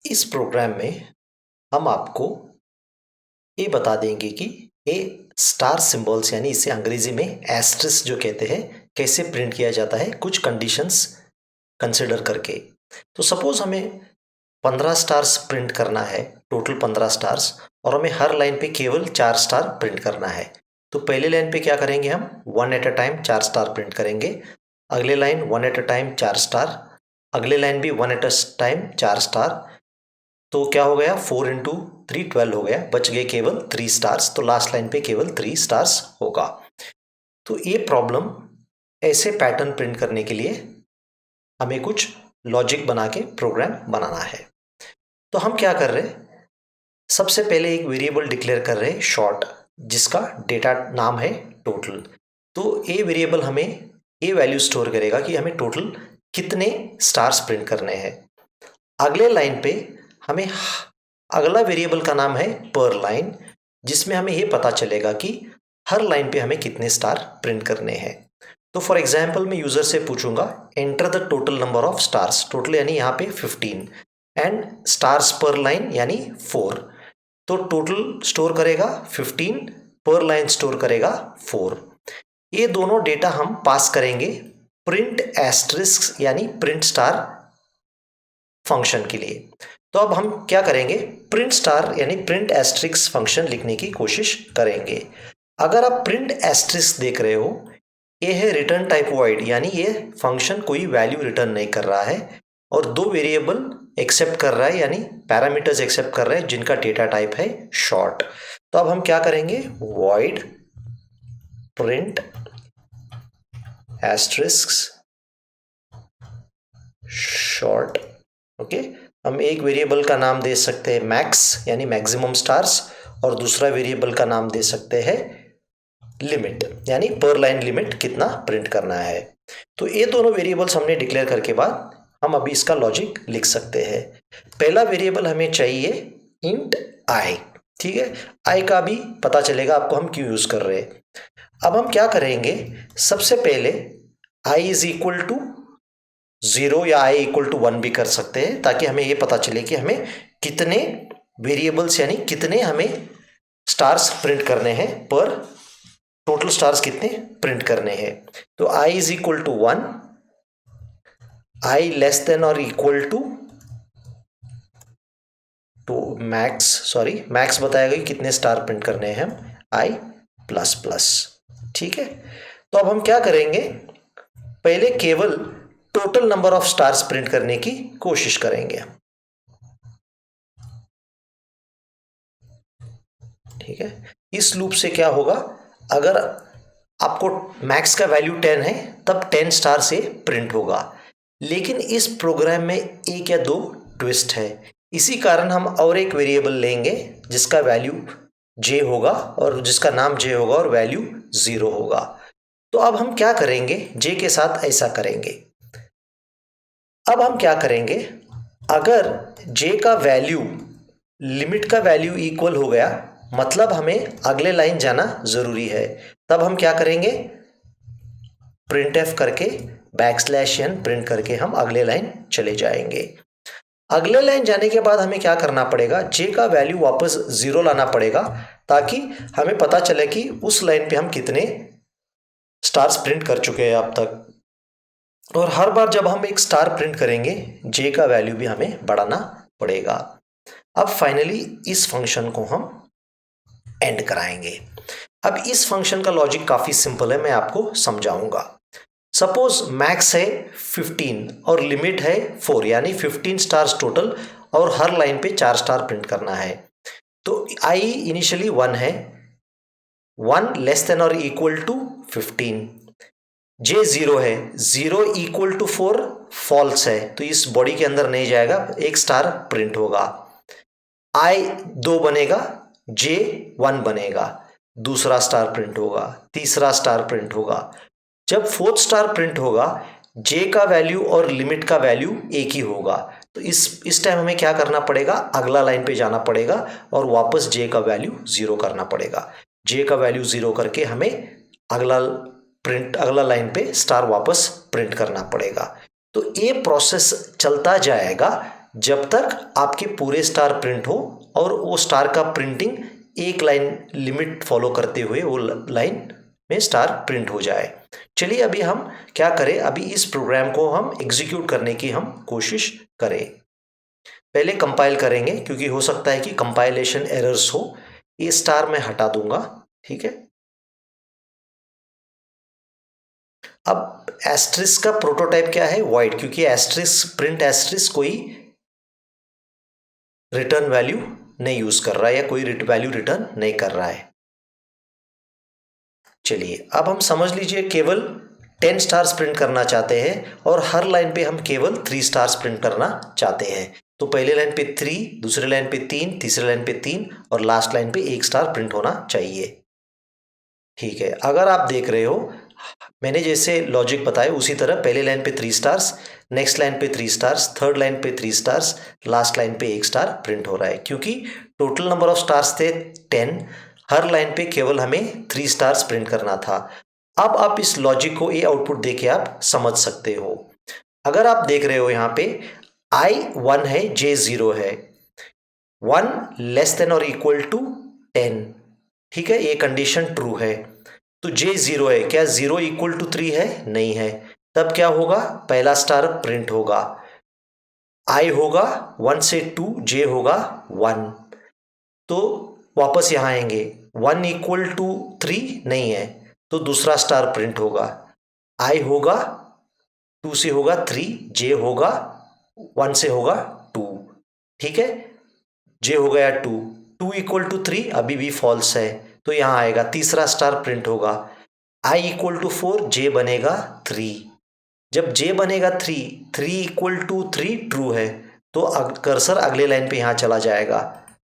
इस प्रोग्राम में हम आपको ये बता देंगे कि ये स्टार सिंबल्स यानी इसे अंग्रेजी में एस्ट्रिस जो कहते हैं कैसे प्रिंट किया जाता है कुछ कंडीशंस कंसिडर करके। तो सपोज हमें 15 स्टार्स प्रिंट करना है, टोटल 15 स्टार्स, और हमें हर लाइन पे केवल 4 स्टार प्रिंट करना है। तो पहले लाइन पे क्या करेंगे, हम one at a time 4 star print करेंगे। अगले line one at a time 4 star, अगले लाइन भी one at a time 4 star. तो क्या हो गया, 4 × 3 12 हो गया, बच गए केवल 3 स्टार्स। तो लास्ट लाइन पे केवल 3 स्टार्स होगा। तो ये प्रॉब्लम ऐसे पैटर्न प्रिंट करने के लिए हमें कुछ लॉजिक बना के प्रोग्राम बनाना है। तो हम क्या कर रहे हैं, सबसे पहले एक वेरिएबल डिक्लेयर कर रहे हैं शॉर्ट, जिसका डेटा नाम है टोटल। तो ये वेरिएबल हमें ये वैल्यू स्टोर करेगा कि हमें टोटल कितने स्टार्स प्रिंट करने हैं। अगले लाइन पे हमें अगला वेरिएबल का नाम है पर लाइन, जिसमें हमें ये पता चलेगा कि हर लाइन पे हमें कितने स्टार प्रिंट करने हैं। तो फॉर एग्जांपल मैं यूजर से पूछूंगा enter the total number of stars, total यानी यहाँ पे 15 एंड स्टार्स पर लाइन यानी 4। तो टोटल स्टोर करेगा 15, पर लाइन स्टोर करेगा 4। ये दोनों डेटा हम पास करेंगे प्रिंट एस्ट्रिस्क यानी प्रिंट स्टार फंक्शन के लिए। तो अब हम क्या करेंगे, प्रिंट स्टार यानी प्रिंट एस्ट्रिक्स फंक्शन लिखने की कोशिश करेंगे। अगर आप प्रिंट एस्ट्रिक्स देख रहे हो, ये है रिटर्न टाइप वॉइड, यानी ये फंक्शन कोई वैल्यू रिटर्न नहीं कर रहा है और दो वेरिएबल एक्सेप्ट कर रहा है, यानी पैरामीटर्स एक्सेप्ट कर रहे हैं जिनका डेटा टाइप है शॉर्ट। तो अब हम क्या करेंगे, void print asterisks short. Okay, हम एक वेरिएबल का नाम दे सकते हैं मैक्स यानी मैक्सिमम स्टार्स, और दूसरा वेरिएबल का नाम दे सकते हैं लिमिट यानी पर लाइन लिमिट कितना प्रिंट करना है। तो ये दोनों वेरिएबल्स हमने डिक्लेयर करके बाद हम अभी इसका लॉजिक लिख सकते हैं। पहला वेरिएबल हमें चाहिए इंट आई, ठीक है। आई का भी पता चलेगा आपको हम क्यों यूज कर रहे हैं। अब हम क्या करेंगे, सबसे पहले आई इज इक्वल टू 0 या आई इक्वल टू 1 भी कर सकते हैं, ताकि हमें ये पता चले कि हमें कितने वेरिएबल्स यानी कितने हमें स्टार्स प्रिंट करने हैं, पर टोटल स्टार्स कितने प्रिंट करने हैं। तो i is equal to 1, i less than और इक्वल टू मैक्स बताएगा कि कितने स्टार प्रिंट करने हैं हम, आई प्लस प्लस, ठीक है। तो अब हम क्या करेंगे, पहले केवल total number of stars print करने की कोशिश करेंगे, ठीक है। इस लूप से क्या होगा, अगर आपको मैक्स का वैल्यू 10 है तब 10 स्टार से प्रिंट होगा। लेकिन इस प्रोग्राम में एक या दो ट्विस्ट है, इसी कारण हम और एक वेरिएबल लेंगे जिसका वैल्यू j होगा और जिसका नाम j होगा और वैल्यू 0 होगा। तो अब हम क्या करेंगे, j के साथ ऐसा करेंगे। अब हम क्या करेंगे, अगर j का वैल्यू लिमिट का वैल्यू इक्वल हो गया, मतलब हमें अगले लाइन जाना जरूरी है, तब हम क्या करेंगे, प्रिंट एफ करके \n प्रिंट करके हम अगले लाइन चले जाएंगे। अगले लाइन जाने के बाद हमें क्या करना पड़ेगा, j का वैल्यू वापस 0 लाना पड़ेगा, ताकि हमें पता चले कि उस लाइन पे हम कितने स्टार्स प्रिंट कर चुके हैं अब तक। और हर बार जब हम एक स्टार प्रिंट करेंगे, j का वैल्यू भी हमें बढ़ाना पड़ेगा। अब फाइनली इस फंक्शन को हम एंड कराएंगे। अब इस फंक्शन का लॉजिक काफी सिंपल है, मैं आपको समझाऊंगा। सपोज मैक्स है 15 और लिमिट है 4, यानी 15 स्टार्स टोटल, और हर लाइन पे 4 स्टार प्रिंट करना है। तो आई इनिशियली 1 है, 1 लेस देन और इक्वल टू 15, जे 0 है, 0 इक्वल टू 4 फॉल्स है, तो इस बॉडी के अंदर नहीं जाएगा, एक स्टार प्रिंट होगा। आई 2 बनेगा, जे 1 बनेगा, दूसरा स्टार प्रिंट होगा, तीसरा स्टार प्रिंट होगा। जब फोर्थ स्टार प्रिंट होगा, जे का वैल्यू और लिमिट का वैल्यू एक ही होगा। तो इस टाइम हमें क्या करना पड़ेगा, अगला लाइन पे जाना पड़ेगा और वापस जे का वैल्यू 0 करना पड़ेगा। जे का वैल्यू 0 करके हमें अगला लाइन पे स्टार वापस प्रिंट करना पड़ेगा। तो ये प्रोसेस चलता जाएगा जब तक आपके पूरे स्टार प्रिंट हो और वो स्टार का प्रिंटिंग एक लाइन लिमिट फॉलो करते हुए वो लाइन में स्टार प्रिंट हो जाए। चलिए अभी हम क्या करें, अभी इस प्रोग्राम को हम एग्जीक्यूट करने की हम कोशिश करें। पहले कंपाइल करेंगे क्योंकि हो सकता है कि कंपाइलेशन एरर्स हो। ये स्टार मैं हटा दूंगा, ठीक है। अब एस्ट्रिस्क का प्रोटोटाइप क्या है, वाइड, क्योंकि एस्ट्रिस्क प्रिंट एस्ट्रिस्क कोई रिटर्न वैल्यू नहीं यूज कर रहा है या कोई वैल्यू रिटर्न नहीं कर रहा है। चलिए अब हम समझ लीजिए केवल 10 स्टार्स प्रिंट करना चाहते हैं और हर लाइन पे हम केवल 3 स्टार्स प्रिंट करना चाहते हैं। तो पहले लाइन पे 3, दूसरे लाइन पे 3, तीसरे लाइन पे 3 और लास्ट लाइन पे 1 स्टार प्रिंट होना चाहिए, ठीक है। अगर आप देख रहे हो मैंने जैसे लॉजिक बताया उसी तरह पहले लाइन पे 3 स्टार्स, नेक्स्ट लाइन पे 3 स्टार्स, थर्ड लाइन पे 3 स्टार्स, लास्ट लाइन पे 1 स्टार प्रिंट हो रहा है। क्योंकि टोटल नंबर ऑफ स्टार्स थे 10, हर लाइन पे केवल हमें 3 स्टार्स प्रिंट करना था। अब आप इस लॉजिक को ये आउटपुट देके आप समझ सकते हो। अगर आप देख रहे हो यहाँ पे I 1 है, J 0 है, 1 लेस देन और इक्वल टू 10, ठीक है, ये कंडीशन ट्रू है। तो J 0 है, क्या 0 इक्वल टू 3 है? नहीं है। तब क्या होगा, पहला स्टार प्रिंट होगा, I होगा 1 से 2, J होगा 1। तो वापस यहाँ आएंगे, 1 इक्वल टू 3 नहीं है तो दूसरा स्टार प्रिंट होगा, I होगा 2 से होगा 3, J होगा 1 से होगा 2, ठीक है। J हो गया 2, 2 इक्वल टू 3 अभी भी फॉल्स है तो यहाँ आएगा तीसरा स्टार प्रिंट होगा, I इक्वल टू 4, J बनेगा 3। जब J बनेगा 3, 3 इक्वल टू 3 ट्रू है तो कर्सर अगले लाइन पे यहाँ चला जाएगा,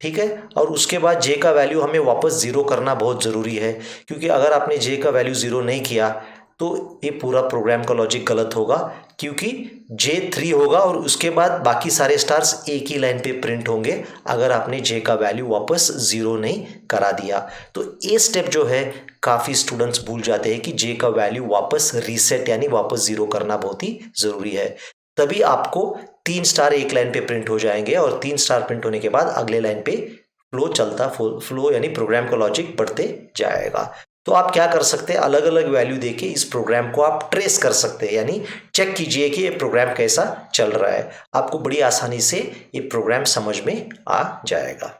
ठीक है। और उसके बाद J का वैल्यू हमें वापस 0 करना बहुत ज़रूरी है, क्योंकि अगर आपने J का वैल्यू 0 नहीं किया तो ये पूरा प्रोग्राम का लॉजिक गलत होगा, क्योंकि J 3 होगा और उसके बाद बाकी सारे स्टार्स एक ही लाइन पे प्रिंट होंगे अगर आपने J का वैल्यू वापस 0 नहीं करा दिया। तो ये स्टेप जो है काफ़ी स्टूडेंट्स भूल जाते हैं कि J का वैल्यू वापस रीसेट यानी वापस 0 करना बहुत ही ज़रूरी है। तभी आपको 3 स्टार एक लाइन पे प्रिंट हो जाएंगे और 3 स्टार प्रिंट होने के बाद अगले लाइन पे फ्लो यानी प्रोग्राम का लॉजिक बढ़ते जाएगा। तो आप क्या कर सकते हैं, अलग अलग वैल्यू देके इस प्रोग्राम को आप ट्रेस कर सकते हैं, यानी चेक कीजिए कि ये प्रोग्राम कैसा चल रहा है। आपको बड़ी आसानी से ये प्रोग्राम समझ में आ जाएगा।